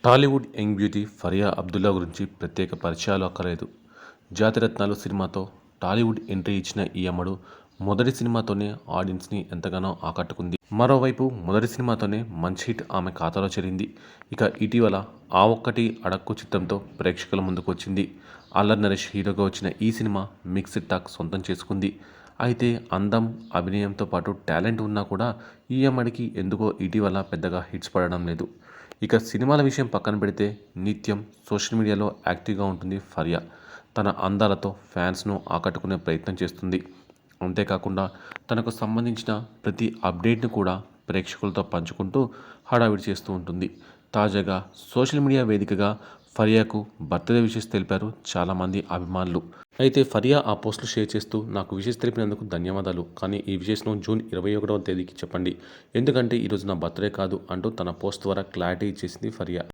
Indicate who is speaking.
Speaker 1: Tollywood young beauty Faria Abdullah గురించి ప్రత్యేక పరిచయాలు అక్కర్లేదు. జాతిరత్నాలు సినిమాతో టాలీవుడ్ ఎంట్రీ ఇచ్చిన ఈ అమ్మడు మొదటి సినిమాతోనే ఆడియన్స్ని ఎంతగానో ఆకట్టుకుంది. మరోవైపు మొదటి సినిమాతోనే మంచి హిట్ ఆమె ఖాతాలో చేరింది. ఇక ఇటీవల ఆ ఒక్కటి అడక్కు చిత్రంతో ప్రేక్షకుల ముందుకు వచ్చింది. అల్లరి నరేష్ హీరోగా వచ్చిన ఈ సినిమా మిక్స్డ్ టాక్ సొంతం చేసుకుంది. అయితే అందం, అభినయంతో పాటు టాలెంట్ ఉన్నా కూడా ఈ అమ్మడికి ఎందుకో ఇటీవల పెద్దగా హిట్స్ పడడం లేదు. ఇక సినిమాల విషయం పక్కన పెడితే నిత్యం సోషల్ మీడియాలో యాక్టివ్గా ఉంటుంది ఫరియా. తన అందాలతో ఫ్యాన్స్ను ఆకట్టుకునే ప్రయత్నం చేస్తుంది. అంతేకాకుండా తనకు సంబంధించిన ప్రతి అప్డేట్ను కూడా ప్రేక్షకులతో పంచుకుంటూ హడావిడి చేస్తూ ఉంటుంది. తాజాగా సోషల్ మీడియా వేదికగా ఫరియాకు బర్త్డే విషెస్ తెలిపారు చాలామంది అభిమానులు. అయితే ఫరియా ఆ పోస్టులు షేర్ చేస్తూ నాకు విషెస్ తెలిపినందుకు ధన్యవాదాలు, కానీ ఈ విషెస్ను జూన్ 21వ తేదీకి చెప్పండి, ఎందుకంటే ఈరోజు నా బర్త్డే కాదు అంటూ తన పోస్ట్ ద్వారా క్లారిటీ ఇచ్చేసింది ఫరియా.